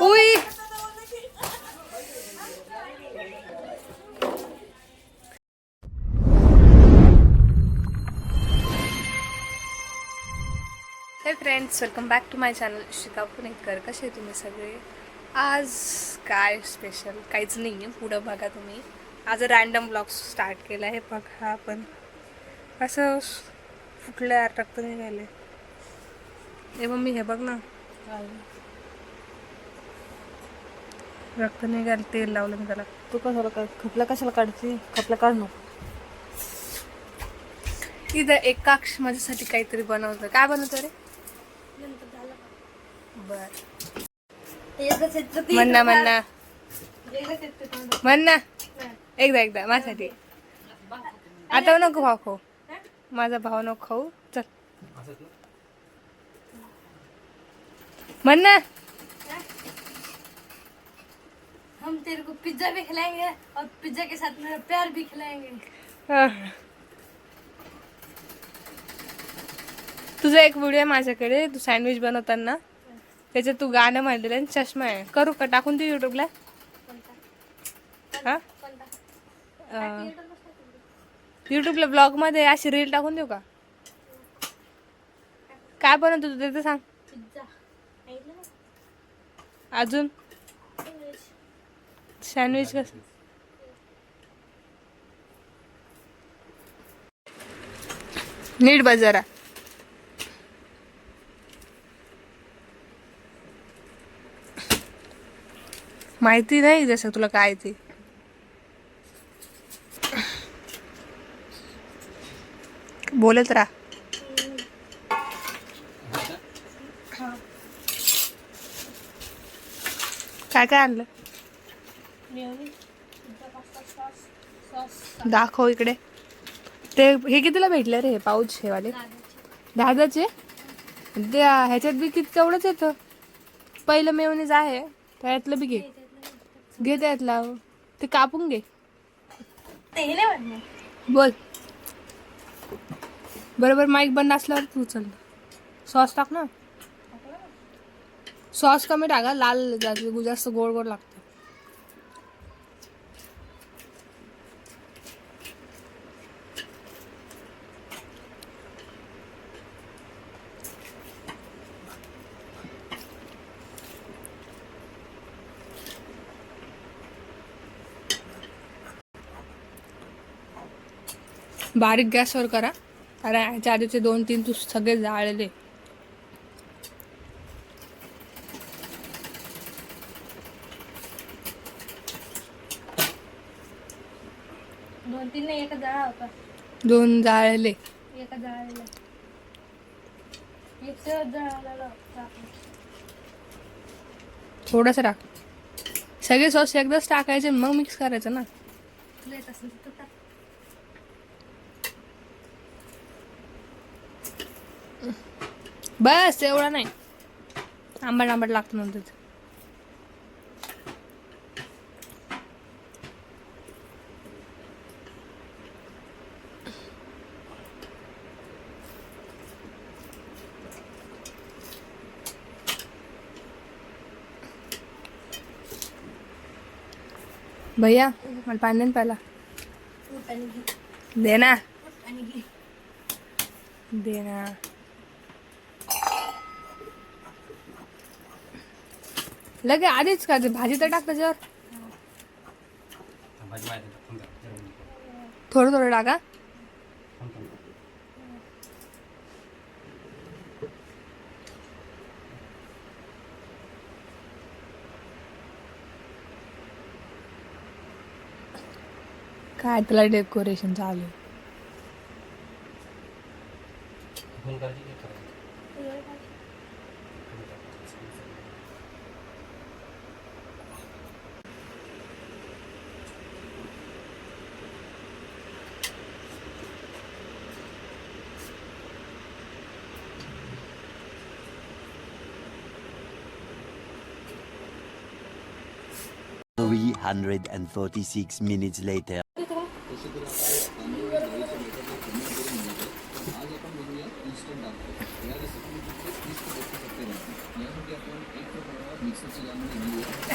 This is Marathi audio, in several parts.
उई hey friends, welcome back to my channel Shika Punekar. कसे तुम्ही सगळे? आज काय स्पेशल काहीच नाही आहे. पुढं बघा तुम्ही. आज रॅन्डम ब्लॉग स्टार्ट केला आहे. बघा आपण असं फुटलं रक्त निघाले. हे मम्मी हे बघ ना, रक्त निघाल. तेल लावलं मी त्याला. तू कशाला खपला कशाला काढते? खपला काढ नको. इथं एकाक्ष माझ्यासाठी काहीतरी बनवतं. काय बनवतं रे? बर म्हणना म्हणना म्हणना एकदा माझ्यासाठी. आता नको भाव खाऊ, माझा भाव नको खाऊ. चल म्हणना. हम तेरे को पिज्जा भी खिलाएंगे और पिज्जा के साथ मेरा प्यार भी खिलाएंगे. तुझा एक व्हिडिओ आहे माझ्याकडे, तू सँडविच बनवताना त्याच्यात तू गाणं म्हणलेलं आणि चष्मा आहे. करू का टाकून देऊ युट्यूबला? हा, युट्यूबला ब्लॉग मध्ये अशी रील टाकून देऊ का? काय बनवतो तू ते सांग. अजून सँडविच कसं? नीट बस जरा. माहिती नाही जसं तुला काय ते. बोलत राहा. काय काय आणलं दाखव इकडे. ते हे कितीला भेटले रे? हे पाऊच हे वाले 10चे. ते ह्याच्यात बी किती तेवढंच येतं. पहिलं मेयोनीज आहे त्यातलं बी घे. घे त्यातला. ते कापून घे. बोल बरोबर. माईक बंद असल्यावर तू चल. सॉस टाक ना. सॉस कमी टाका. लाल जास्त गोड गोड लागतं. बारीक गॅसवर करा. अरे ह्याच्या आधीचे 2-3 तू सगळे जाळले. दोन तीन नाही, एका जाळा होता. 2 जाळले. एका जाळाला एक जाळाला थोडंसं टाक. सगळे सॉस एकदाच टाकायचे मग मिक्स करायचं ना. तुला येत असेल तर टाक. बस एवढा नाही. आंबट लागतं नंतर. भैया मला पाणी नाही प्यायला. दे ना. दे ना. लगे आधीच का ते भाजी तर टाक त्याच्यावर. थोडं टाका. काय तुला डेकोरेशन चालू. ...346 minutes later.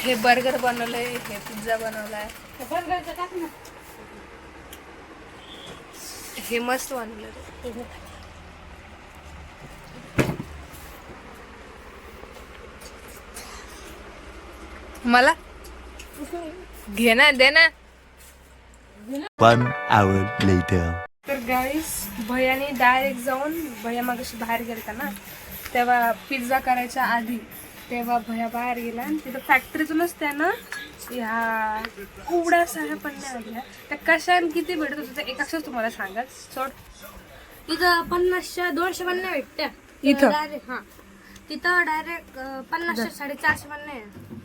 हे बर्गर बनवलंय, हे पिझ्झा बनवलाय, बर्गरचं टाक ना. हे मस्त बनवलं. मला घे ना, दे ना. 1 hour later. तर गाईस भैयाने डायरेक्ट जाऊन, भैया मागाशी बाहेर गेलता ना तेव्हा पिझ्झा करायच्या आधी, तेव्हा भैया बाहेर गेला आणि तिथं फॅक्टरीतूनच त्यानं ह्या कुवड्या साऱ्या पन्न्या आल्या. त्या कशा आणि किती भेटत होतं ते एक अक्षर तुम्हाला सांगा. सोड. तिथं 50च्या 200 पन्न्या भेटत्या इथं? डायरेक्ट. हा, तिथं डायरेक्ट 50च्या 450 पन्न्या आहे.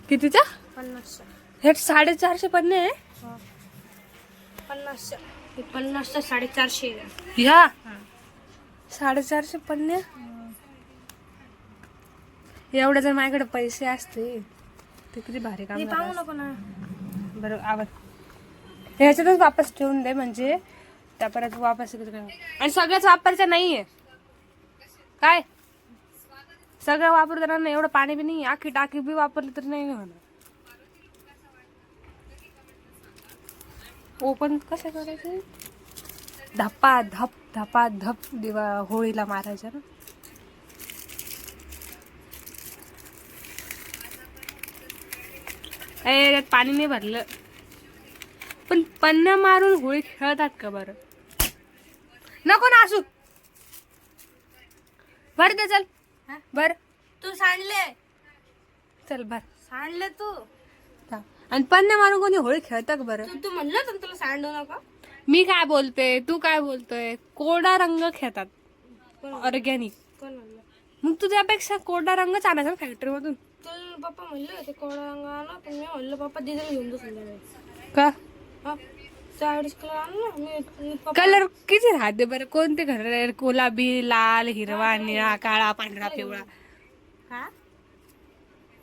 कितीच्या? 50च्या. हे 450 पन्ने आहे. 50च्या 450 आहे. ह्या 450 पन्ने. एवढे जर माझ्याकडे पैसे असते ते किती भारी काम हे झालं पाहू असतं. नको ना. बरं आवाज ह्याच्यातच वापस ठेवून दे, म्हणजे त्या परत वापस इकडे ठेव. आणि सगळ्याच वापरायचं नाहीये काय, सगळं वापरू देणार नाही. एवढं पाणी बी नाही, आखी टाकी बी वापरली तरी नाही होणार. ओपन कसं करायचं? धप्पा धप धपा धप दिवा होळीला मारायचं ना. यात पाणी नाही भरलं, पण पन्न्या मारून होळी खेळतात का बरं? नको ना असू. भर दे चल. हा? बर तू सांडले चल भर. सांडले तू. हा. आणि पन्न्या मारून कोणी होळी खेळतं का बरं? तू म्हणलं तर तुला सांडू नका. मी काय बोलते, तू काय बोलतोय? कोरडा रंग खेळतात ऑर्गॅनिक. कोण म्हणलं? मग तू त्यापेक्षा कोरडा रंगच आणायचा ना फॅक्टरी मधून. तुला पप्पा म्हणले होते कोळा रंग आणा, पण मी म्हणलं पप्पा दिदीला घेऊन बस संध्याकाळी. का? हा, 40 कलर आणला मी पप्पा. कलर किती राहते बरं? कोणते घर? गुलाबी, लाल, हिरवा, निळा, काळा, पांढरा, पिवळा. हा,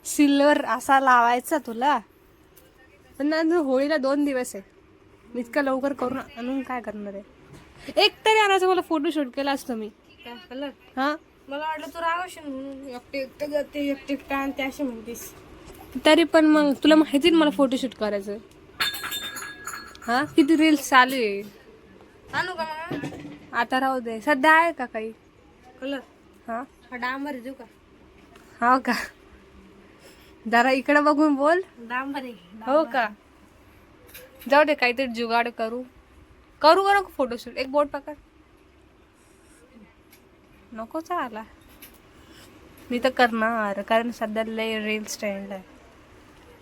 सिल्वर असा लावायचा तुला. पण ना होळीला 2 दिवस आहे. इतकं लवकर करून आणून काय करणार आहे? एक तरी आणायचं, मला फोटोशूट केला असतो मी. काय कलर? हा, मला वाटलं तू राहावशील म्हणून एकटे एकटे जाते, एकटे एकटे आणते अशी म्हणतेस. तरी पण मग तुला माहिती ना मला फोटोशूट करायचं. हा, किती रील्स चालू आहे. आणू का मग? आता राहू दे, सध्या आहे का काही? कलर हा, हा डांबर देऊ का? हो का? जरा इकडे बघून बोल. डांबर आहे. हो का? जाऊ दे, काहीतरी जुगाड करू का नको फोटोशूट? एक बोट पकड. नको चाला, मी तर करणार, कारण सध्या लय रील्स ट्रेंड आहे.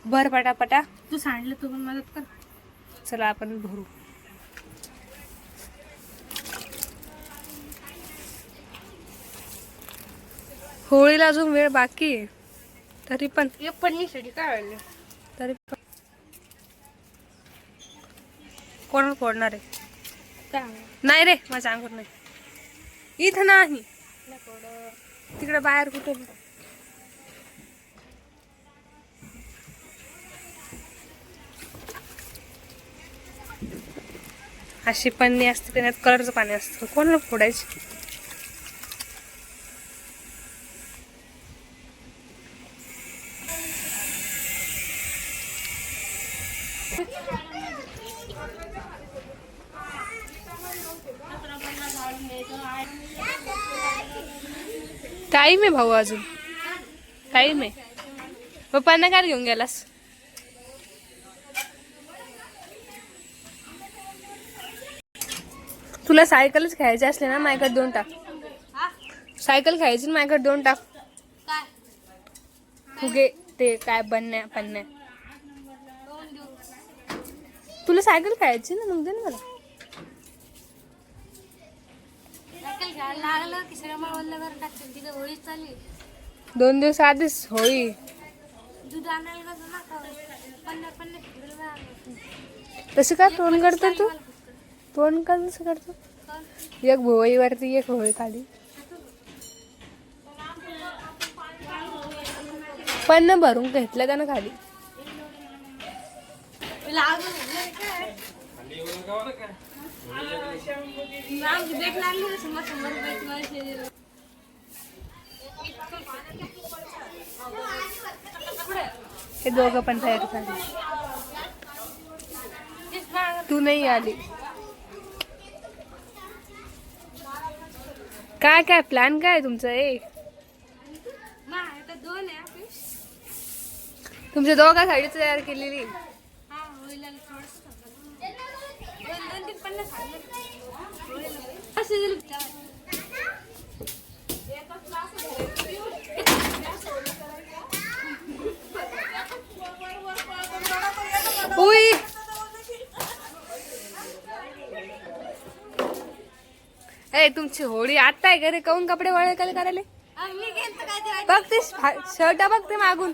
भर पटापटा. तू सांडलं, तू पण मदत कर. चला आपण भरू. होळीला अजून वेळ बाकी आहे, तरी पण एक पन्नीसाठी काय वाढले? तरी पण कोणाला फोडणार आहे? काय नाही रे, माझ्या अंगूर नाही. इथं नाही, तिकडे बाहेर कुठे. अशी पन्नी असते, त्याच्यात कलरचं पाणी असतं. कोणाला फोडायची? टाईम आहे भाऊ, अजून टाईम आहे. पप्पांना काय घेऊन गेलास? तुला सायकलच खेळायची असली ना, माझ्याकडे 2 टाक. सायकल खेळायची ना, माझ्याकडे 2 टाक. काय? फुगे ते काय पन्न्या. तुला सायकल खेळायची ना, मग दे ना मला. सायकल घ्यायला लागलं की सगळं मला वल्लभर टाकतील. तिथं होळीच चालली. 2 दिवस आधीच होळी. दूध आणायला कसं ना पन्नास तशी काय तोंड करतो तू? तोंड का कसं करतो? एक भोळीवरती एक होळी काढली. पण भरून घेतलं का ना खाली? बेट लागली 100 रुपये. हे दोघं पण तयार झाले. तू नाही आली. काय काय प्लॅन काय आहे तुमचं? दोन आहे fish. तुमच्या दोघांसाठी तयार केलेली. हा होईल आणि थोडंसं दोन तीन पन्नास असे उई ए तुमची होळी आता आहे घरी काऊन कपडे वळे करायला? मी गेलतो काय ते बघ ते शर्ट बघ ते मागून.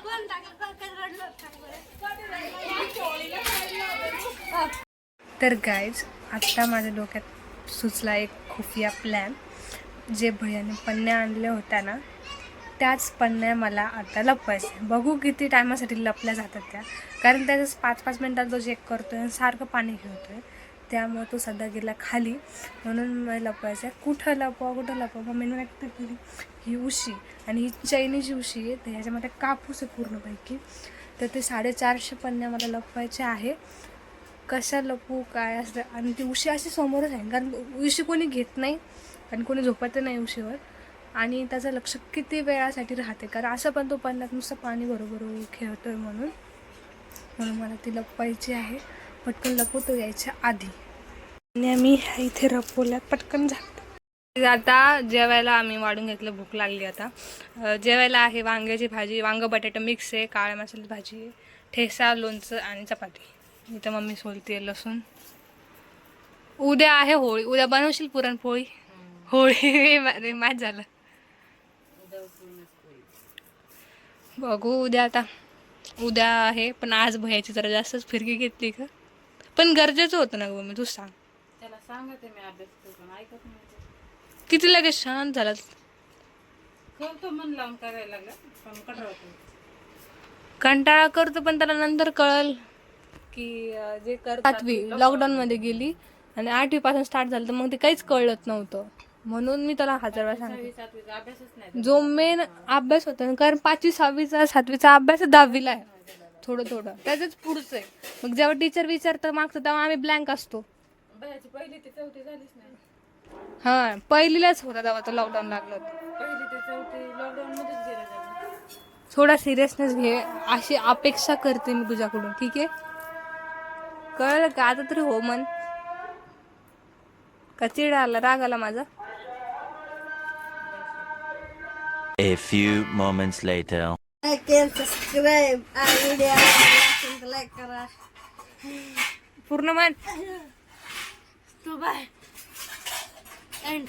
कोण टाकलं काय रडलं तर गाईज आता माझ्या डोक्यात सुचला एक खुफिया प्लॅन. जे भैयाने पन्न्या आणल्या होत्या ना त्याच पन्न्या मला आता लपवायच्या. बघू किती टायमासाठी लपल्या जातात त्या, कारण त्याच्याच 5-5 मिनिटात तो चेक करतोय आणि सारखं पाणी घेतोय. त्यामुळे तो सध्या गेला खाली, म्हणून मला लपवायचं आहे. कुठं लपवा मम्मीने व्यक्त केली ही उशी आणि ही चैनीची उशी आहे, तर ह्याच्यामध्ये कापूस आहे पूर्णपैकी. तर ते 450 पन्न्या मला लपवायचे आहे. कशा लपवू काय असतं, आणि ती उशी अशी समोरच आहे कारण उशी कोणी घेत नाही आणि कोणी झोपत नाही उशीवर, आणि त्याचं लक्ष किती वेळासाठी राहते, कारण असं पण तो पन्न्यात नुसतं पाणी बरोबर खेळतोय म्हणून मला ती लपवायची आहे. पटकन लपवतो यायच्या आधी, आणि आम्ही इथे लपवल्यात पटकन जातो. आता जेवायला आम्ही वाढून घेतलं, भूक लागली आता. जेवायला आहे वांग्याची भाजी, वांग बटाटा मिक्स आहे, काळ्या मसाल्याची भाजी आहे, ठेसा, लोणचं आणि चपाती. इथं मम्मी सोलते लसूण. उद्या आहे होळी, उद्या बनवशील पुरणपोळी? होळी माहीत झालं. बघू उद्या, आता उद्या आहे, पण आज भयाची जरा जास्तच फिरकी घेतली का, पण गरजेचं होतं ना गं मम्मी, तू सांग. त्याला सांगते मी अभ्यास करून, ऐकत नाही. किती लगेच शांत झाला. करतो मन लावून करायला लागला पण कंटाळतो. कंटाळा करतो, पण त्याला नंतर कळल की जे कर 7वी लॉकडाऊनमध्ये गेली आणि 8वी पासून स्टार्ट झालं, तर मग ते काहीच कळत नव्हतं. म्हणून मी त्याला 1000 वेळा सांगते, अभ्यासच नाही. जो मेन अभ्यास होता ना, कारण 5वी 6वीचा 7वीचा अभ्यास 10वीला आहे, थोडं त्याचंच पुढचं आहे. मग जेव्हा टीचर विचारतं मागचं तेव्हा आम्ही ब्लँक असतो. पहिली ते चौथी झालीच नाही. हा पहिलीलाच होता तेव्हा तो लॉकडाऊन लागलं होतं. पहिली ते चौथी लॉकडाऊन मध्येच गेला. थोडा सिरियसनेस घे अशी अपेक्षा करते मी तुझ्याकडून, ठीक आहे? कळलं का आता तरी? हो मन का चिड आला, राग आला माझा? A few moments later. Subscribe like करा. पूर्ण मन तू बाय एंड